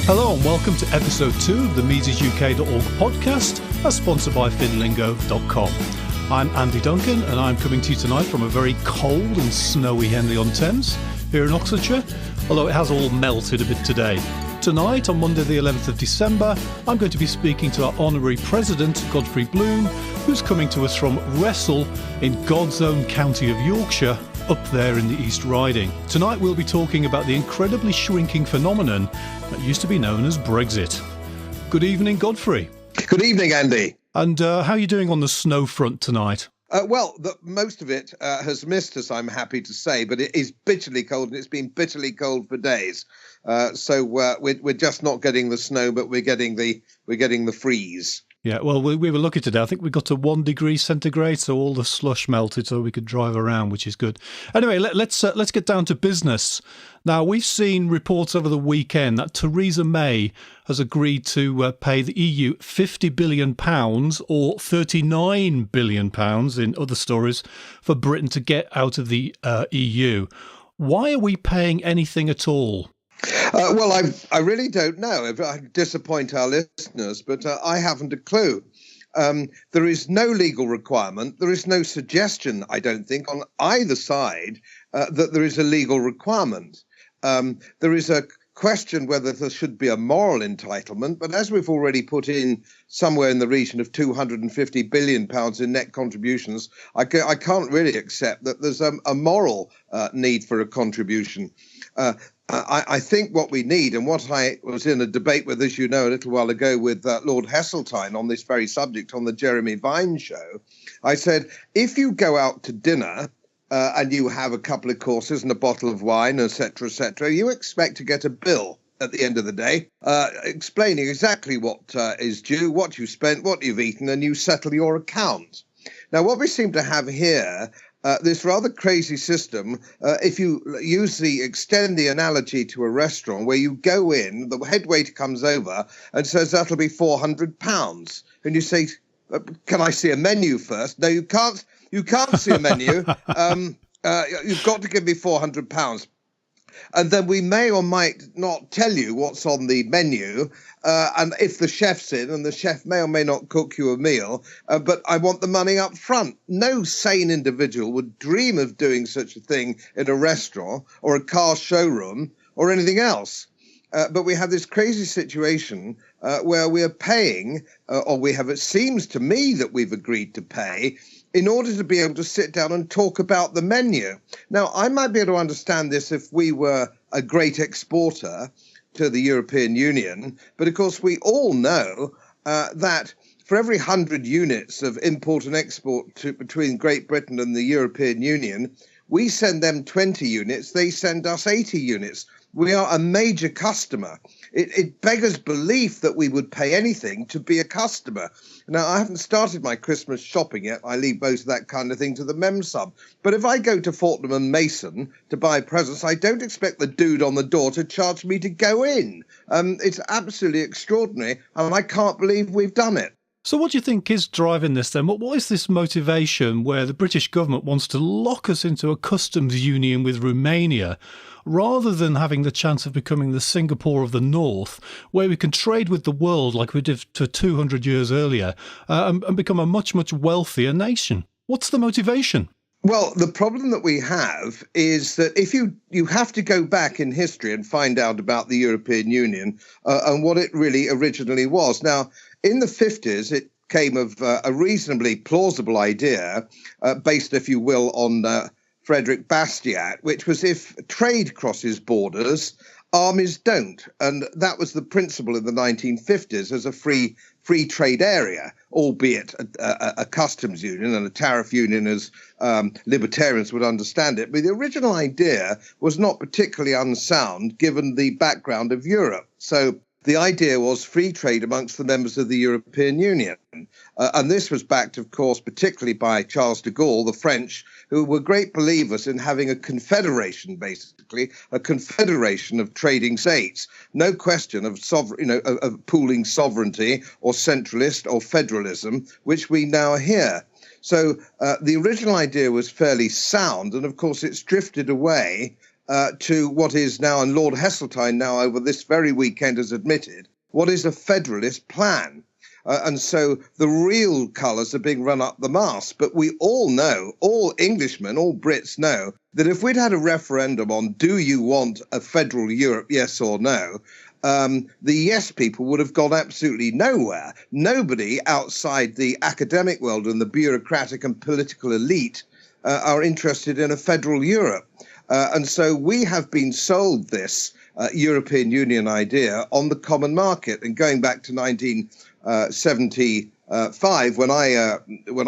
Hello and welcome to episode 2 of the MisesUK.org podcast, as sponsored by finlingo.com. I'm Andy Duncan and I'm coming to you tonight from a very cold and snowy Henley-on-Thames here in Oxfordshire, although it has all melted a bit today. Tonight, on Monday the 11th of December, I'm going to be speaking to our Honorary President Godfrey Bloom, who's coming to us from Wrestle in God's own county of Yorkshire, up there in the East Riding. Tonight we'll be talking about the incredibly shrinking phenomenon that used to be known as Brexit. Good evening, Godfrey. Good evening, Andy. And how are you doing on the snow front tonight? Most of it has missed us, I'm happy to say, but it is bitterly cold, and it's been bitterly cold for days. So we're just not getting the snow, but we're getting the freeze. Yeah, well, we were lucky today. I think we got to 1 degree centigrade, so all the slush melted, so we could drive around, which is good. Anyway, let's get down to business. Now, we've seen reports over the weekend that Theresa May has agreed to pay the EU £50 billion or £39 billion in other stories for Britain to get out of the EU. Why are we paying anything at all? I really don't know. I disappoint our listeners, but I haven't a clue. There is no legal requirement. There is no suggestion, I don't think, on either side that there is a legal requirement. There is a question whether there should be a moral entitlement, but as we've already put in somewhere in the region of £250 billion in net contributions, I can't really accept that there's a moral need for a contribution. I think what we need, and what I was in a debate with, as you know, a little while ago with Lord Heseltine on this very subject on the Jeremy Vine show, I said, if you go out to dinner and you have a couple of courses and a bottle of wine, etc., you expect to get a bill at the end of the day, explaining exactly what is due, what you spent, what you've eaten, and you settle your account. Now, what we seem to have here, this rather crazy system, if you extend the analogy to a restaurant where you go in, the head waiter comes over and says, that'll be £400. And you say, can I see a menu first? No, you can't. You can't see a menu. You've got to give me £400. And then we may or might not tell you what's on the menu. And if the chef's in, and the chef may or may not cook you a meal, but I want the money up front. No sane individual would dream of doing such a thing in a restaurant or a car showroom or anything else. But we have this crazy situation where we are paying, it seems to me that we've agreed to pay in order to be able to sit down and talk about the menu. Now, I might be able to understand this if we were a great exporter to the European Union, but of course we all know that for every 100 units of import and export between Great Britain and the European Union, we send them 20 units, they send us 80 units. We are a major customer. It beggars belief that we would pay anything to be a customer. Now, I haven't started my Christmas shopping yet. I leave most of that kind of thing to the Mem Sub. But if I go to Fortnum and Mason to buy presents, I don't expect the dude on the door to charge me to go in. It's absolutely extraordinary, and I can't believe we've done it. So what do you think is driving this then? What is this motivation where the British government wants to lock us into a customs union with Romania rather than having the chance of becoming the Singapore of the North, where we can trade with the world like we did to 200 years earlier and become a much, much wealthier nation? What's the motivation? Well, the problem that we have is that if you have to go back in history and find out about the European Union and what it really originally was. Now, in the 50s, it came of a reasonably plausible idea based, if you will, on Frederick Bastiat, which was if trade crosses borders, armies don't. And that was the principle in the 1950s as a free trade area, albeit a customs union and a tariff union as libertarians would understand it. But the original idea was not particularly unsound given the background of Europe. So the idea was free trade amongst the members of the European Union. And this was backed, of course, particularly by Charles de Gaulle, the French, who were great believers in having a confederation, basically, a confederation of trading states. No question of of pooling sovereignty or centralist or federalism, which we now hear. So the original idea was fairly sound, and of course it's drifted away to what is now, and Lord Heseltine now over this very weekend has admitted, what is a federalist plan. And so the real colours are being run up the mast. But we all know, all Englishmen, all Brits know, that if we'd had a referendum on do you want a federal Europe, yes or no, the yes people would have gone absolutely nowhere. Nobody outside the academic world and the bureaucratic and political elite are interested in a federal Europe. And so we have been sold this European Union idea on the common market. And going back to 1975, when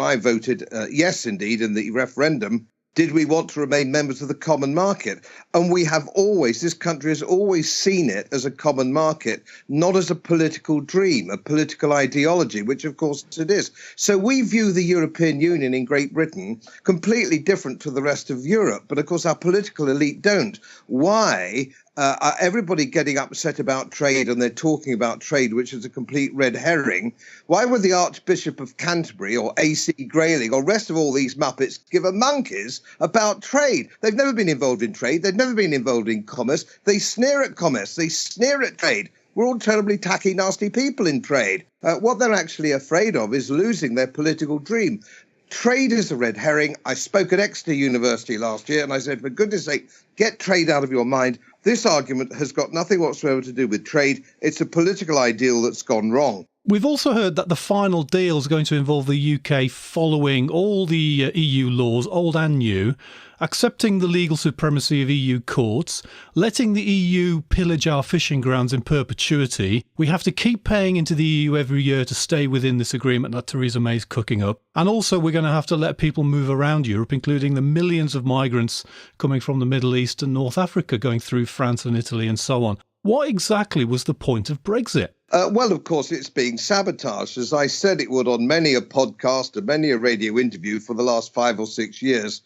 I voted yes, indeed, in the referendum, did we want to remain members of the common market? And we have always, this country has always seen it as a common market, not as a political dream, a political ideology, which of course it is. So we view the European Union in Great Britain completely different to the rest of Europe. But of course, our political elite don't. Why? Are everybody getting upset about trade, and they're talking about trade, which is a complete red herring? Why would the Archbishop of Canterbury or A.C. Grayling or rest of all these muppets give a monkeys about trade? They've never been involved in trade. They've never been involved in commerce. They sneer at commerce. They sneer at trade. We're all terribly tacky, nasty people in trade. What they're actually afraid of is losing their political dream. Trade is a red herring. I spoke at Exeter University last year and I said, for goodness sake, get trade out of your mind. This argument has got nothing whatsoever to do with trade. It's a political ideal that's gone wrong. We've also heard that the final deal is going to involve the UK following all the EU laws, old and new, accepting the legal supremacy of EU courts, letting the EU pillage our fishing grounds in perpetuity. We have to keep paying into the EU every year to stay within this agreement that Theresa May's cooking up. And also we're going to have to let people move around Europe, including the millions of migrants coming from the Middle East and North Africa going through France and Italy and so on. What exactly was the point of Brexit? Well, of course, it's being sabotaged, as I said it would on many a podcast and many a radio interview for the last 5 or 6 years.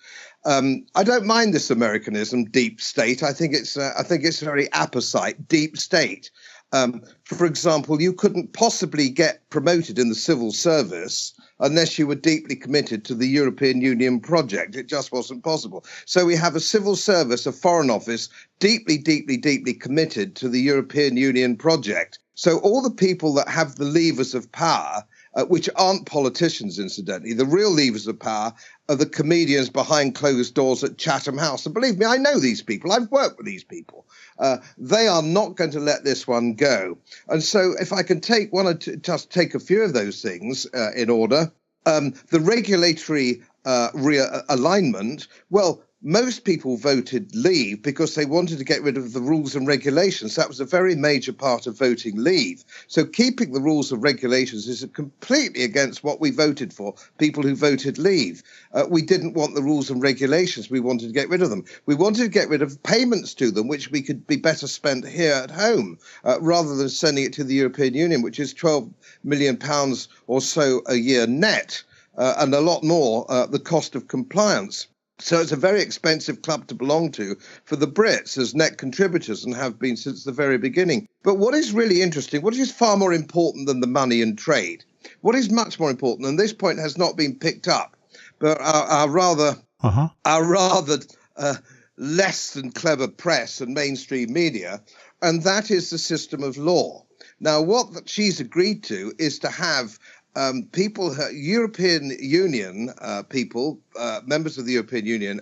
I don't mind this Americanism, deep state. I think it's very apposite, deep state. For example, you couldn't possibly get promoted in the civil service unless you were deeply committed to the European Union project. It just wasn't possible. So we have a civil service, a foreign office, deeply, deeply, deeply committed to the European Union project. So all the people that have the levers of power, which aren't politicians, incidentally, the real levers of power are the comedians behind closed doors at Chatham House. And believe me, I know these people. I've worked with these people. They are not going to let this one go. And so if I can just take a few of those things in order, the regulatory realignment, well, most people voted leave because they wanted to get rid of the rules and regulations. That was a very major part of voting leave. So keeping the rules and regulations is completely against what we voted for, people who voted leave. We didn't want the rules and regulations. We wanted to get rid of them. We wanted to get rid of payments to them, which we could be better spent here at home, rather than sending it to the European Union, which is £12 million or so a year net, and a lot more the cost of compliance. So it's a very expensive club to belong to for the Brits as net contributors, and have been since the very beginning. But what is really interesting, what is far more important than the money and trade, what is much more important, and this point has not been picked up, but our rather less than clever press and mainstream media, and that is the system of law. Now, what she's agreed to is to have people, European Union people, members of the European Union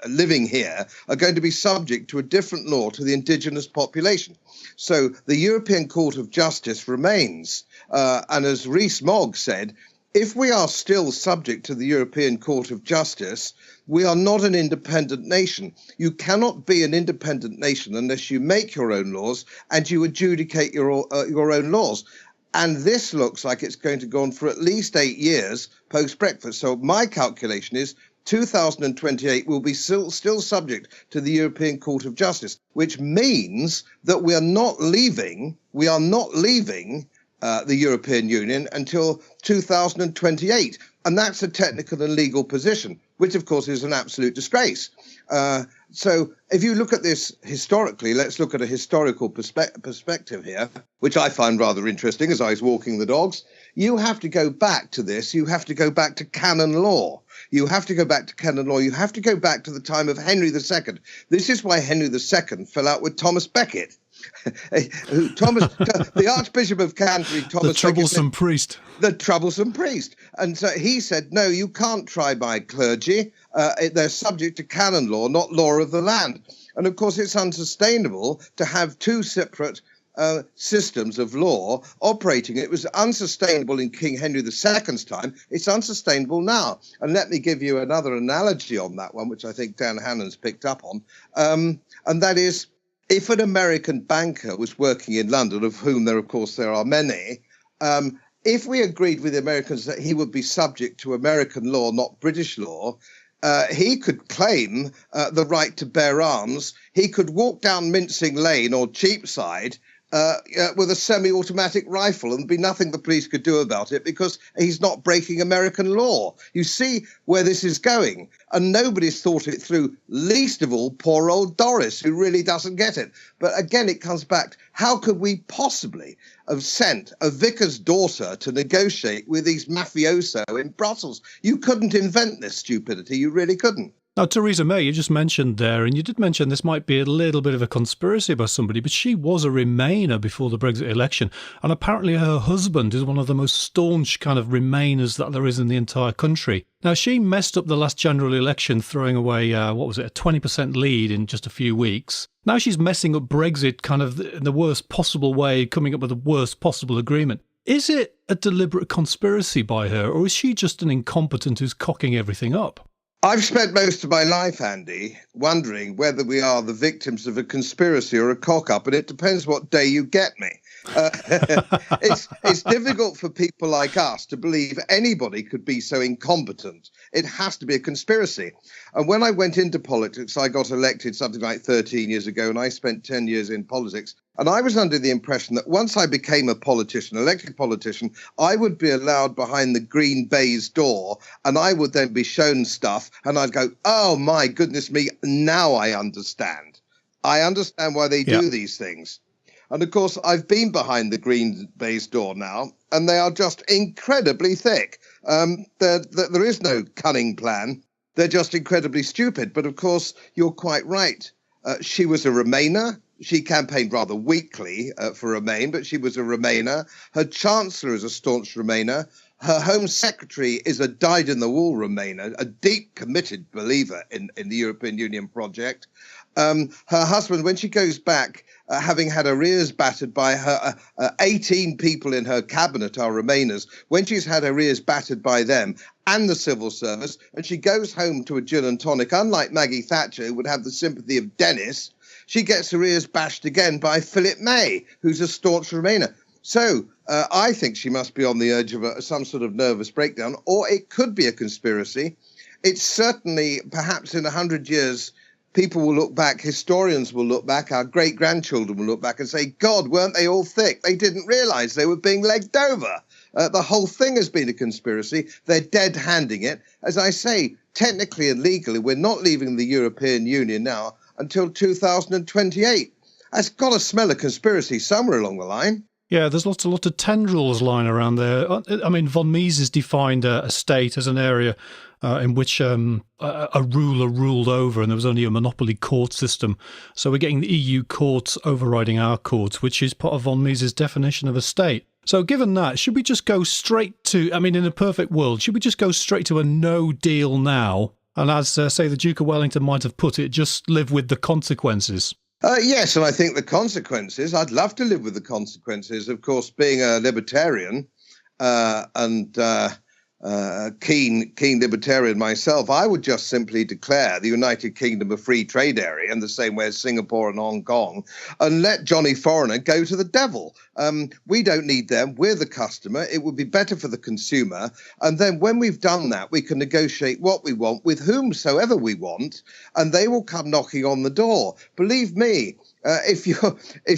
living here, are going to be subject to a different law to the indigenous population. So the European Court of Justice remains. And as Rees-Mogg said, if we are still subject to the European Court of Justice, we are not an independent nation. You cannot be an independent nation unless you make your own laws and you adjudicate your own laws. And this looks like it's going to go on for at least 8 years post-Brexit. So my calculation is 2028 will be still subject to the European Court of Justice, which means that we are not leaving the European Union until 2028. And that's a technical and legal position, which, of course, is an absolute disgrace. So if you look at this historically, let's look at a historical perspective here, which I find rather interesting as I was walking the dogs. You have to go back to this. You have to go back to canon law. You have to go back to canon law. You have to go back to the time of Henry II. This is why Henry II fell out with Thomas Becket. The Archbishop of Canterbury, Thomas the troublesome Becket, priest. The troublesome priest. And so he said, no, you can't try by clergy. They're subject to canon law, not law of the land. And of course, it's unsustainable to have two separate systems of law operating. It was unsustainable in King Henry II's time. It's unsustainable now. And let me give you another analogy on that one, which I think Dan Hannon's picked up on. And that is, if an American banker was working in London, of whom there are many, if we agreed with the Americans that he would be subject to American law, not British law, he could claim the right to bear arms. He could walk down Mincing Lane or Cheapside with a semi-automatic rifle, and there'd be nothing the police could do about it because he's not breaking American law. You see where this is going, and nobody's thought it through, least of all poor old Doris, who really doesn't get it. But again, it comes back, how could we possibly have sent a vicar's daughter to negotiate with these mafioso in Brussels? You couldn't invent this stupidity, you really couldn't. Now, Theresa May, you just mentioned there, and you did mention this might be a little bit of a conspiracy by somebody, but she was a Remainer before the Brexit election, and apparently her husband is one of the most staunch kind of Remainers that there is in the entire country. Now, she messed up the last general election, throwing away, a 20% lead in just a few weeks. Now she's messing up Brexit kind of in the worst possible way, coming up with the worst possible agreement. Is it a deliberate conspiracy by her, or is she just an incompetent who's cocking everything up? I've spent most of my life, Andy, wondering whether we are the victims of a conspiracy or a cock-up, and it depends what day you get me. It's difficult for people like us to believe anybody could be so incompetent. It has to be a conspiracy. And when I went into politics, I got elected something like 13 years ago, and I spent 10 years in politics. And I was under the impression that once I became a politician, elected politician, I would be allowed behind the green baize door, and I would then be shown stuff, and I'd go, oh, my goodness me, now I understand. I understand why they do these things. And, of course, I've been behind the green baize door now, and they are just incredibly thick. There is no cunning plan. They're just incredibly stupid. But, of course, you're quite right. She was a Remainer. She campaigned rather weakly for Remain, but she was a Remainer. Her Chancellor is a staunch Remainer. Her Home Secretary is a dyed-in-the-wool Remainer, a deep committed believer in the European Union project. Her husband, when she goes back, having had her ears battered by her 18 people in her cabinet are Remainers, when she's had her ears battered by them and the civil service, and she goes home to a gin and tonic, unlike Maggie Thatcher, who would have the sympathy of Dennis, she gets her ears bashed again by Philip May, who's a staunch Remainer. So I think she must be on the edge of some sort of nervous breakdown, or it could be a conspiracy. It's certainly, perhaps in 100 years, people will look back, historians will look back, our great-grandchildren will look back and say, God, weren't they all thick? They didn't realise they were being legged over. The whole thing has been a conspiracy. They're dead-handing it. As I say, technically and legally, we're not leaving the European Union now until 2028. That's got to smell a conspiracy somewhere along the line. Yeah, there's lots of tendrils lying around there. I mean, von Mises defined a state as an area in which a ruler ruled over, and there was only a monopoly court system. So we're getting the EU courts overriding our courts, which is part of von Mises' definition of a state. So given that, should we just go straight to, I mean, in a perfect world, should we just go straight to a no deal now? And as, say, the Duke of Wellington might have put it, just live with the consequences? Yes, and I think the consequences, I'd love to live with the consequences. Of course, being a libertarian and keen libertarian myself, I would just simply declare the United Kingdom a free trade area in the same way as Singapore and Hong Kong, and let Johnny Foreigner go to the devil. We don't need them. We're the customer. It would be better for the consumer. And then when we've done that, we can negotiate what we want with whomsoever we want, and they will come knocking on the door. Believe me, if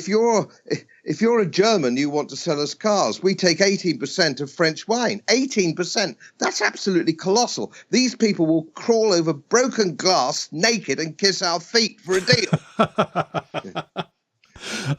you're a German, you want to sell us cars. We take 18% of French wine. 18%. That's absolutely colossal. These people will crawl over broken glass naked and kiss our feet for a deal.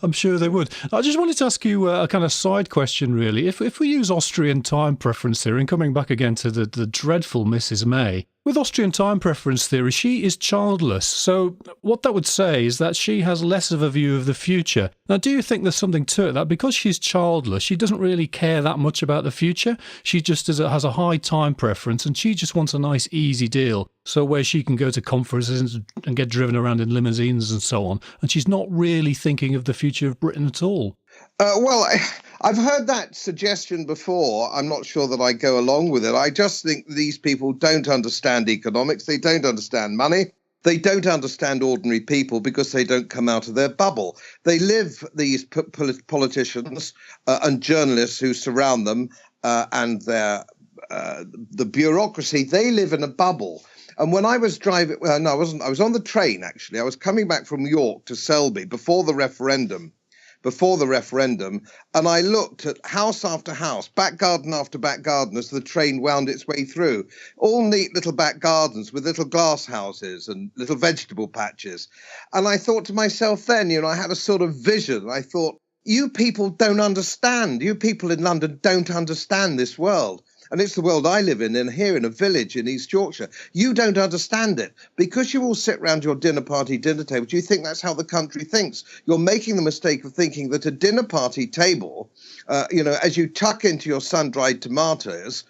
I'm sure they would. I just wanted to ask you a kind of side question, really. If we use Austrian time preference here, and coming back again to the dreadful Mrs. May, With Austrian time preference theory, she is childless. So what that would say is that she has less of a view of the future. Now, do you think there's something to it, that because she's childless, she doesn't really care that much about the future? She just has a high time preference, and she just wants a nice, easy deal. So where she can go to conferences and get driven around in limousines and so on. And she's not really thinking of the future of Britain at all. I've heard that suggestion before. I'm not sure that I go along with it. I just think these people don't understand economics. They don't understand money. They don't understand ordinary people because they don't come out of their bubble. They live, these politicians and journalists who surround them and the bureaucracy, they live in a bubble. And when I was driving, no, I wasn't. I was on the train, actually. I was coming back from York to Selby before the referendum, and I looked at house after house, back garden after back garden as the train wound its way through. All neat little back gardens with little glass houses and little vegetable patches. And I thought to myself then, I had a sort of vision. I thought, you people don't understand. You people in London don't understand this world. And it's the world I live in here in a village in East Yorkshire. You don't understand it. Because you all sit round your dinner party dinner table, you think that's how the country thinks. You're making the mistake of thinking that a dinner party table, as you tuck into your sun-dried tomatoes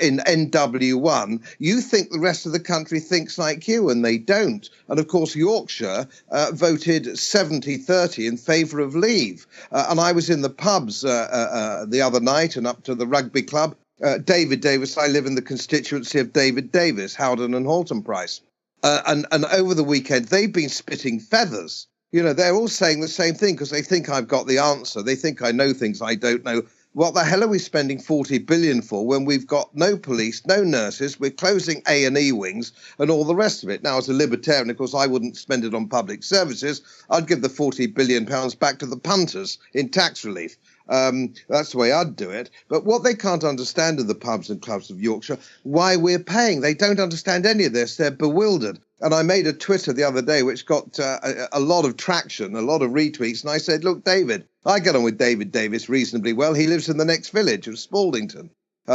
in NW1, you think the rest of the country thinks like you, and they don't. And of course, Yorkshire voted 70-30 in favour of leave. And I was in the pubs the other night and up to the rugby club. David Davis, I live in the constituency of David Davis, Howden and Halton Price. And over the weekend, they've been spitting feathers. They're all saying the same thing because they think I've got the answer. They think I know things I don't know. What the hell are we spending 40 billion for when we've got no police, no nurses, we're closing A&E wings and all the rest of it? Now, as a libertarian, of course, I wouldn't spend it on public services. I'd give the 40 billion pounds back to the punters in tax relief. That's the way I'd do it. But what they can't understand in the pubs and clubs of Yorkshire, why we're paying. They don't understand any of this. They're bewildered. And I made a Twitter the other day which got a lot of traction, a lot of retweets. And I said, look, David, I get on with David Davis reasonably well. He lives in the next village of Spaldington.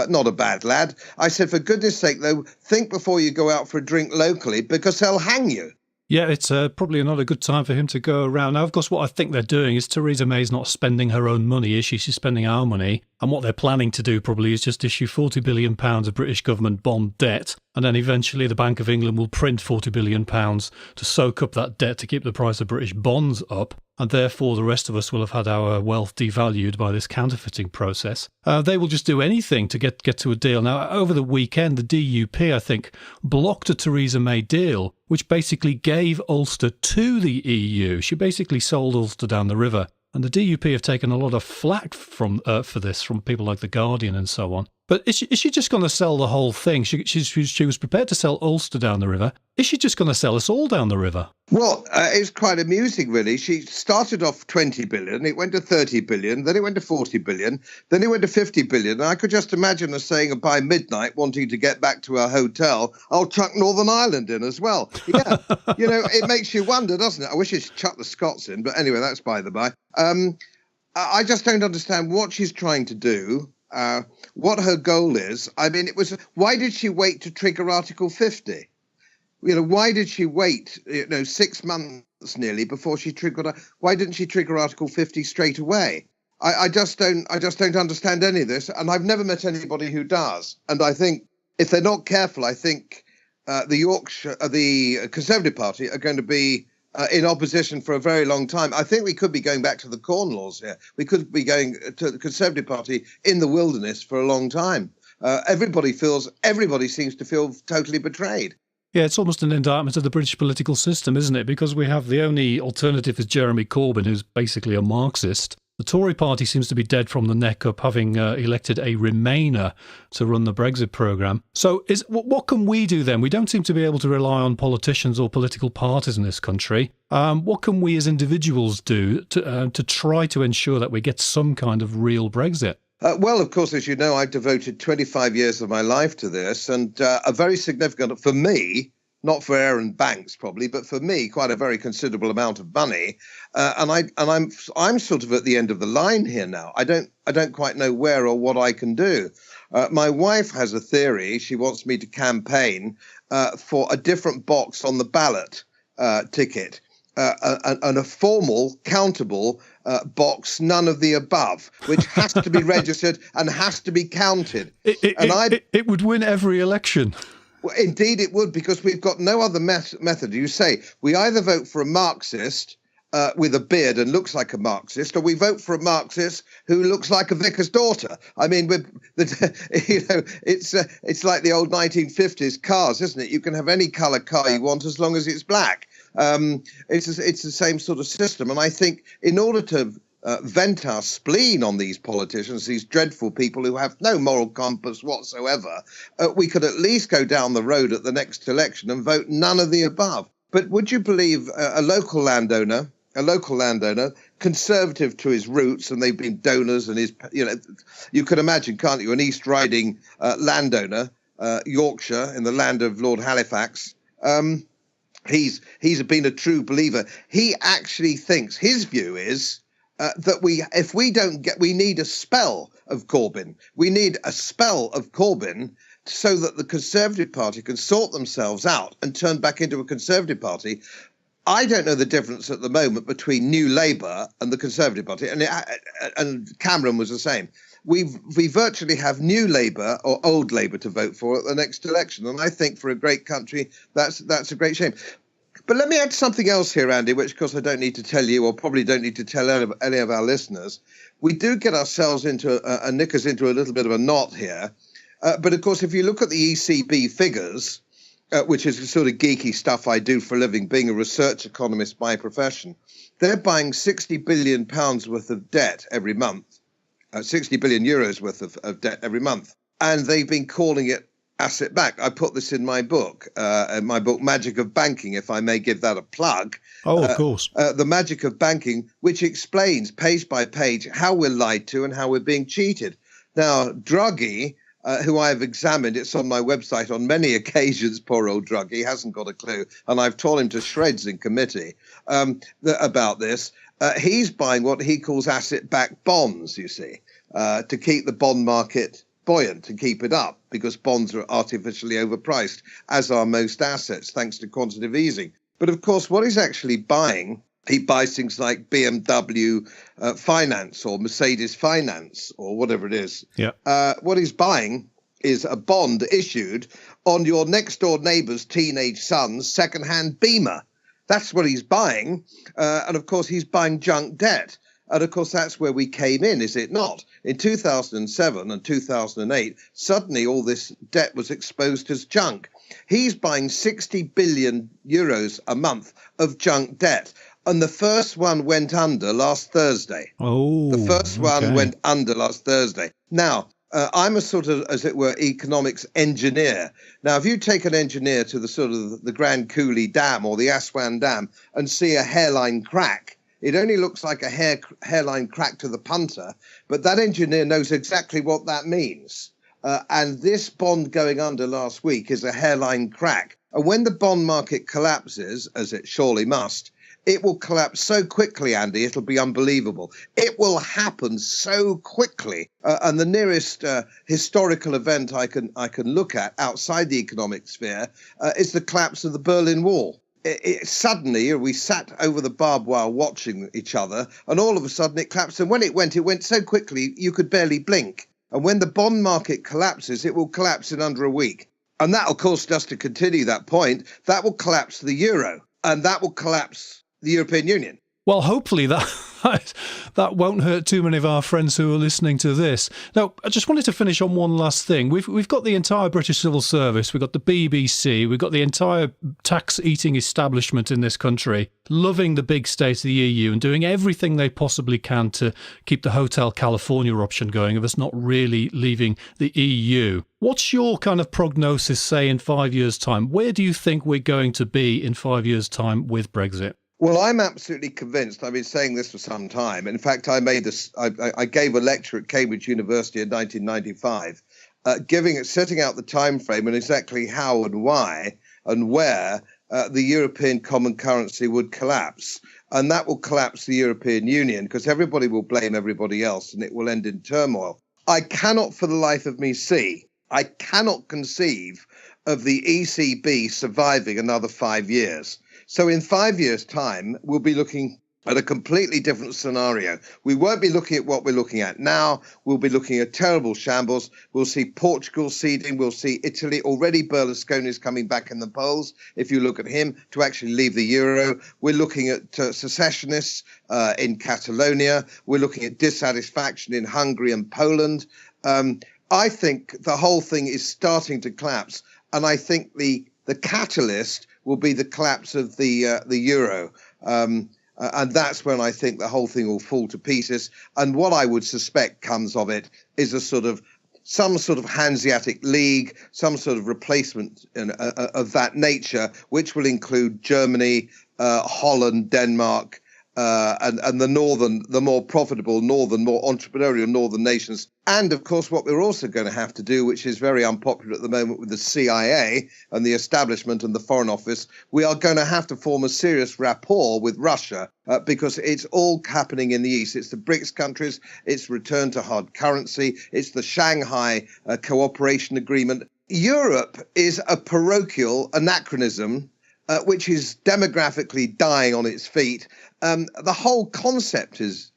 Not a bad lad. I said, for goodness sake, though, think before you go out for a drink locally because they'll hang you. Yeah, it's probably not a good time for him to go around. Now, of course, what I think they're doing is Theresa May's not spending her own money, is she? She's spending our money. And what they're planning to do probably is just issue £40 billion of British government bond debt. And then eventually the Bank of England will print £40 billion to soak up that debt to keep the price of British bonds up. And therefore the rest of us will have had our wealth devalued by this counterfeiting process. They will just do anything to get to a deal. Now, over the weekend, the DUP, I think, blocked a Theresa May deal, which basically gave Ulster to the EU. She basically sold Ulster down the river. And the DUP have taken a lot of flack for this from people like The Guardian and so on. But is she just going to sell the whole thing? She was prepared to sell Ulster down the river. Is she just going to sell us all down the river? Well, it's quite amusing, really. She started off 20 billion, it went to 30 billion, then it wwent to 40 billion, then it went to 50 billion. And I could just imagine her saying by midnight, wanting to get back to her hotel, I'll chuck Northern Ireland in as well. Yeah, it makes you wonder, doesn't it? I wish she'd chuck the Scots in, but anyway, that's by the by. I just don't understand what she's trying to do. What her goal is. I mean, why did she wait to trigger Article 50? Why did she wait, 6 months nearly before she triggered? Why didn't she trigger Article 50 straight away? I just don't understand any of this, and I've never met anybody who does. And I think if they're not careful, I think the Conservative Party are going to be in opposition for a very long time. I think we could be going back to the Corn Laws here. We could be going to the Conservative Party in the wilderness for a long time. Everybody seems to feel totally betrayed. Yeah, it's almost an indictment of the British political system, isn't it? Because we have the only alternative is Jeremy Corbyn, who's basically a Marxist. The Tory party seems to be dead from the neck up, having elected a Remainer to run the Brexit programme. So what can we do then? We don't seem to be able to rely on politicians or political parties in this country. What can we as individuals do to try to ensure that we get some kind of real Brexit? Well, of course, as you know, I've devoted 25 years of my life to this, and a very significant, for me, not for Aaron Banks probably, but for me, quite a very considerable amount of money. And I'm sort of at the end of the line here now. I don't quite know where or what I can do. My wife has a theory. She wants me to campaign for a different box on the ballot ticket. And a formal, countable box, none of the above, which has to be registered and has to be counted. It would win every election. Well, indeed it would, because we've got no other method. You say we either vote for a Marxist with a beard and looks like a Marxist, or we vote for a Marxist who looks like a vicar's daughter. I mean, it's like the old 1950s cars, isn't it? You can have any colour car you want as long as it's black. It's the same sort of system. And I think in order to vent our spleen on these politicians, these dreadful people who have no moral compass whatsoever, we could at least go down the road at the next election and vote none of the above. But would you believe a local landowner, conservative to his roots, and they've been donors, and you can imagine, can't you, an East Riding landowner, Yorkshire, in the land of Lord Halifax. He's been a true believer. He actually thinks, his view is that we need a spell of Corbyn. We need a spell of Corbyn so that the Conservative Party can sort themselves out and turn back into a Conservative Party. I don't know the difference at the moment between New Labour and the Conservative Party, and Cameron was the same. We virtually have New Labour or Old Labour to vote for at the next election, and I think for a great country that's a great shame. But let me add something else here, Andy, which of course I don't need to tell you, or probably don't need to tell any of our listeners. We do get ourselves into nick us into a little bit of a knot here. But of course, if you look at the ECB figures, which is the sort of geeky stuff I do for a living, being a research economist by profession, they're buying £60 billion worth of debt every month, 60 billion euros worth of debt every month. And they've been calling it asset backed. I put this in my book, Magic of Banking, if I may give that a plug. Oh, of course. The Magic of Banking, which explains page by page how we're lied to and how we're being cheated. Now, Draghi, who I have examined, it's on my website on many occasions, poor old Draghi, hasn't got a clue. And I've torn him to shreds in committee about this. He's buying what he calls asset-backed bonds, you see, to keep the bond market buoyant, to keep it up, because bonds are artificially overpriced, as are most assets, thanks to quantitative easing. But of course, what he's actually buying, he buys things like BMW finance or Mercedes finance or whatever it is. Yeah. What he's buying is a bond issued on your next door neighbour's teenage son's second-hand Beamer. That's what he's buying. And of course, he's buying junk debt. And of course, that's where we came in, is it not? In 2007 and 2008, suddenly all this debt was exposed as junk. He's buying 60 billion euros a month of junk debt. And the first one went under last Thursday. Oh, the first one went under last Thursday. Now, I'm a sort of, as it were, economics engineer. Now, if you take an engineer to the sort of the Grand Coulee Dam or the Aswan Dam and see a hairline crack, it only looks like a hairline crack to the punter, but that engineer knows exactly what that means. And this bond going under last week is a hairline crack. And when the bond market collapses, as it surely must, it will collapse so quickly, Andy, it'll be unbelievable. It will happen so quickly. And the nearest historical event I can look at outside the economic sphere is the collapse of the Berlin Wall. Suddenly, we sat over the barbed wire watching each other, and all of a sudden it collapsed. And when it went so quickly you could barely blink. And when the bond market collapses, it will collapse in under a week. And that, of course, just to continue that point, that will collapse the euro, and that will collapse the European Union. Well, hopefully that won't hurt too many of our friends who are listening to this. Now, I just wanted to finish on one last thing. We've got the entire British civil service, we've got the BBC, we've got the entire tax-eating establishment in this country loving the big state of the EU and doing everything they possibly can to keep the Hotel California option going of us not really leaving the EU. What's your kind of prognosis, say, in 5 years' time? Where do you think we're going to be in 5 years' time with Brexit? Well, I'm absolutely convinced. I've been saying this for some time. In fact, I gave a lecture at Cambridge University in 1995, setting out the time frame and exactly how and why and where the European common currency would collapse. And that will collapse the European Union because everybody will blame everybody else and it will end in turmoil. I cannot for the life of me I cannot conceive of the ECB surviving another 5 years. So in 5 years' time, we'll be looking at a completely different scenario. We won't be looking at what we're looking at now. We'll be looking at terrible shambles. We'll see Portugal ceding. We'll see Italy. Already Berlusconi is coming back in the polls, if you look at him, to actually leave the euro. We're looking at secessionists in Catalonia. We're looking at dissatisfaction in Hungary and Poland. I think the whole thing is starting to collapse. And I think the catalyst will be the collapse of the euro. And that's when I think the whole thing will fall to pieces. And what I would suspect comes of it is some sort of Hanseatic League, some sort of replacement of that nature, which will include Germany, Holland, Denmark, and the more profitable northern, more entrepreneurial northern nations. And of course, what we're also going to have to do, which is very unpopular at the moment with the CIA and the establishment and the Foreign Office, we are going to have to form a serious rapport with Russia because it's all happening in the East. It's the BRICS countries, it's return to hard currency, it's the Shanghai Cooperation Agreement. Europe is a parochial anachronism which is demographically dying on its feet. The whole concept is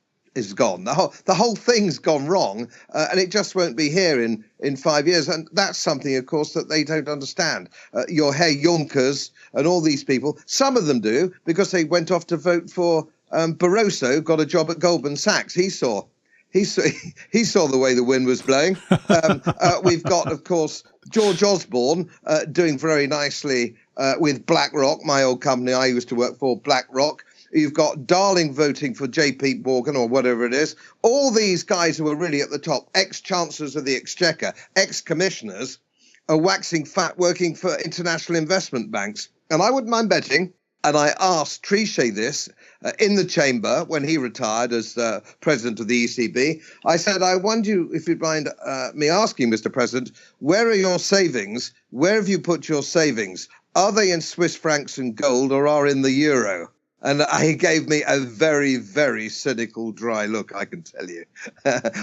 gone. The whole thing's gone wrong, and it just won't be here in 5 years. And that's something, of course, that they don't understand. Your Herr Junkers and all these people, some of them do, because they went off to vote for Barroso, got a job at Goldman Sachs. He saw the way the wind was blowing. We've got, of course, George Osborne doing very nicely with BlackRock, my old company I used to work for, BlackRock. You've got Darling voting for JP Morgan or whatever it is. All these guys who are really at the top, ex-chancellors of the Exchequer, ex-commissioners, are waxing fat working for international investment banks. And I wouldn't mind betting, and I asked Trichet this in the chamber when he retired as president of the ECB. I said, I wonder if you'd mind me asking, Mr. President, where are your savings? Where have you put your savings? Are they in Swiss francs and gold or are in the euro? And he gave me a very, very cynical, dry look, I can tell you.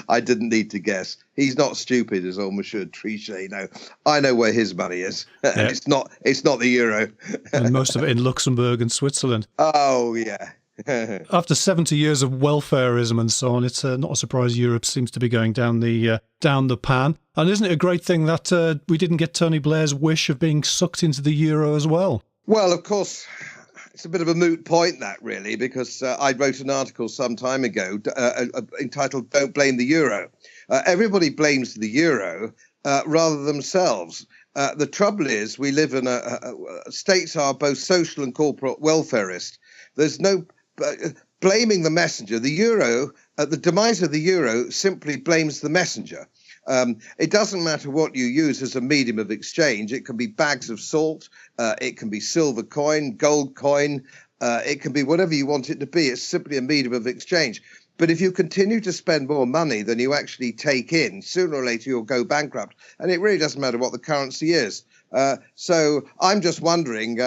I didn't need to guess. He's not stupid, as old Monsieur Trichet. No, I know where his money is. Yeah. It's not the euro. And most of it in Luxembourg and Switzerland. Oh, yeah. After 70 years of welfareism and so on, it's not a surprise Europe seems to be going down the pan. And isn't it a great thing that we didn't get Tony Blair's wish of being sucked into the euro as well? Well, of course, it's a bit of a moot point, that really, because I wrote an article some time ago entitled Don't Blame the Euro. Everybody blames the euro rather than themselves. The trouble is we live in states are both social and corporate welfarist. There's no blaming the messenger. The euro, the demise of the euro simply blames the messenger. It doesn't matter what you use as a medium of exchange. It can be bags of salt. It can be silver coin, gold coin. It can be whatever you want it to be. It's simply a medium of exchange. But if you continue to spend more money than you actually take in, sooner or later you'll go bankrupt. And it really doesn't matter what the currency is. So I'm just wondering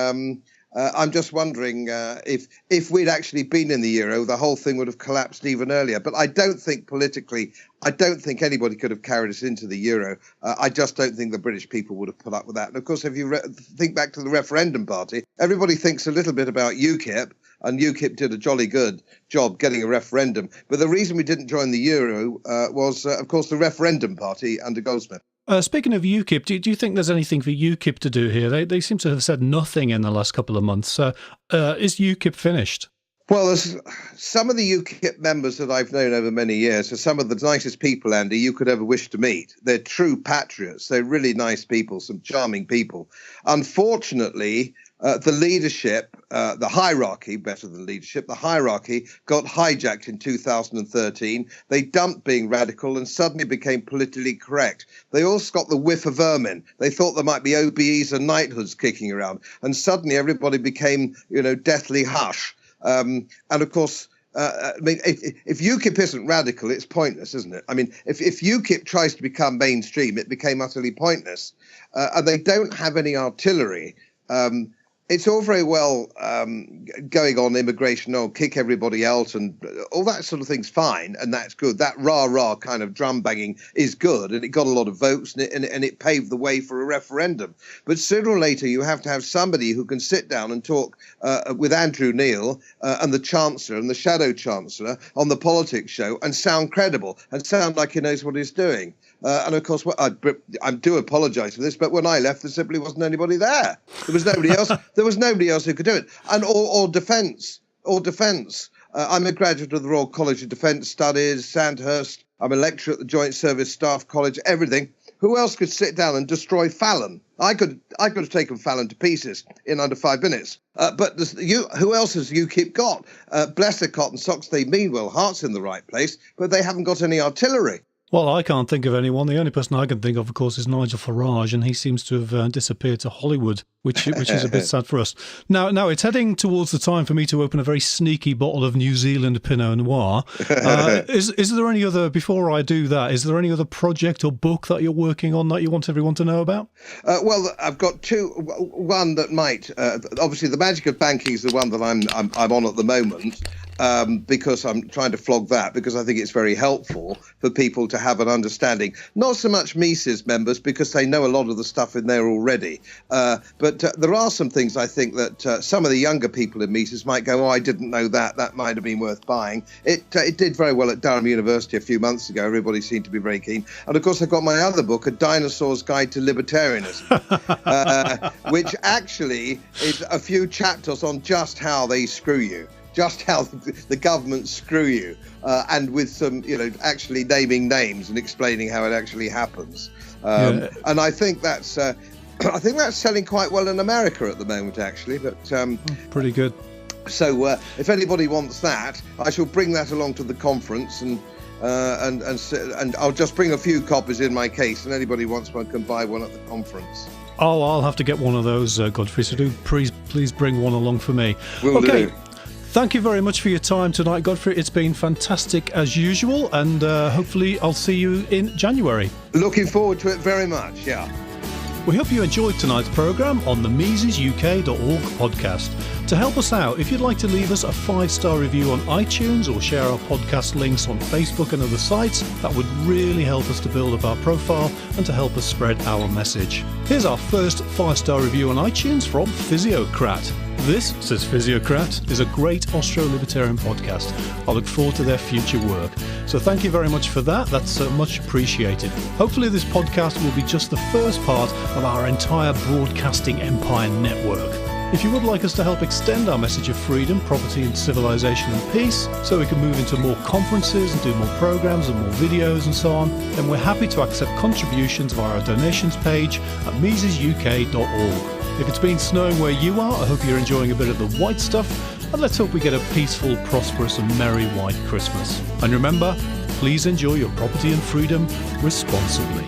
if we'd actually been in the euro, the whole thing would have collapsed even earlier. But I don't think politically, I don't think anybody could have carried us into the euro. I just don't think the British people would have put up with that. And of course, if you think back to the referendum party, everybody thinks a little bit about UKIP, and UKIP did a jolly good job getting a referendum. But the reason we didn't join the euro was, of course, the referendum party under Goldsmith. Speaking of UKIP, do you think there's anything for UKIP to do here? They seem to have said nothing in the last couple of months. Is UKIP finished? Well, there's some of the UKIP members that I've known over many years are some of the nicest people, Andy, you could ever wish to meet. They're true patriots. They're really nice people, some charming people. Unfortunately, the leadership, the hierarchy, better than leadership, the hierarchy got hijacked in 2013. They dumped being radical and suddenly became politically correct. They also got the whiff of ermine. They thought there might be OBEs and knighthoods kicking around. And suddenly everybody became, deathly hush. And of course, if UKIP isn't radical, it's pointless, isn't it? I mean, if UKIP tries to become mainstream, it became utterly pointless. And they don't have any artillery. it's all very well going on immigration, kick everybody out and all that sort of thing's fine, and that's good. That rah-rah kind of drum banging is good, and it got a lot of votes, and it paved the way for a referendum. But sooner or later, you have to have somebody who can sit down and talk with Andrew Neil and the Chancellor and the Shadow Chancellor on the politics show and sound credible and sound like he knows what he's doing. And of course, I do apologise for this, but when I left, there simply wasn't anybody there. There was nobody else. There was nobody else who could do it. And or defence. I'm a graduate of the Royal College of Defence Studies, Sandhurst. I'm a lecturer at the Joint Service Staff College. Everything. Who else could sit down and destroy Fallon? I could have taken Fallon to pieces in under 5 minutes. But who else has UKIP got? Bless their cotton socks. They mean well, heart's in the right place, but they haven't got any artillery. Well, I can't think of anyone. The only person I can think of course, is Nigel Farage, and he seems to have disappeared to Hollywood, which is a bit sad for us. Now, it's heading towards the time for me to open a very sneaky bottle of New Zealand Pinot Noir. Is there any other, before I do that, is there any other project or book that you're working on that you want everyone to know about? Well, I've got two. One that might, obviously the Magic of Banking is the one that I'm on at the moment. Because I'm trying to flog that, because I think it's very helpful for people to have an understanding. Not so much Mises members, because they know a lot of the stuff in there already. But there are some things I think that some of the younger people in Mises might go, I didn't know that. That might have been worth buying. It did very well at Durham University a few months ago. Everybody seemed to be very keen. And of course, I've got my other book, A Dinosaur's Guide to Libertarianism, which actually is a few chapters on just how they screw you. Just how the government screw you, and with some, actually naming names and explaining how it actually happens. And I think that's selling quite well in America at the moment, actually. But pretty good. So if anybody wants that, I shall bring that along to the conference, and I'll just bring a few copies in my case, and anybody wants one can buy one at the conference. Oh, I'll have to get one of those, Godfrey. So do please bring one along for me. Will do. Thank you very much for your time tonight, Godfrey. It's been fantastic as usual, and hopefully I'll see you in January. Looking forward to it very much, yeah. We hope you enjoyed tonight's programme on the MisesUK.org podcast. To help us out, if you'd like to leave us a 5-star review on iTunes or share our podcast links on Facebook and other sites, that would really help us to build up our profile and to help us spread our message. Here's our first 5-star review on iTunes from Physiocrat. This, says Physiocrat, is a great Austro-Libertarian podcast. I look forward to their future work. So thank you very much for that. That's much appreciated. Hopefully this podcast will be just the first part of our entire broadcasting empire network. If you would like us to help extend our message of freedom, property and civilization and peace, so we can move into more conferences and do more programs and more videos and so on, then we're happy to accept contributions via our donations page at MisesUK.org. If it's been snowing where you are, I hope you're enjoying a bit of the white stuff, and let's hope we get a peaceful, prosperous and merry white Christmas. And remember, please enjoy your property and freedom responsibly.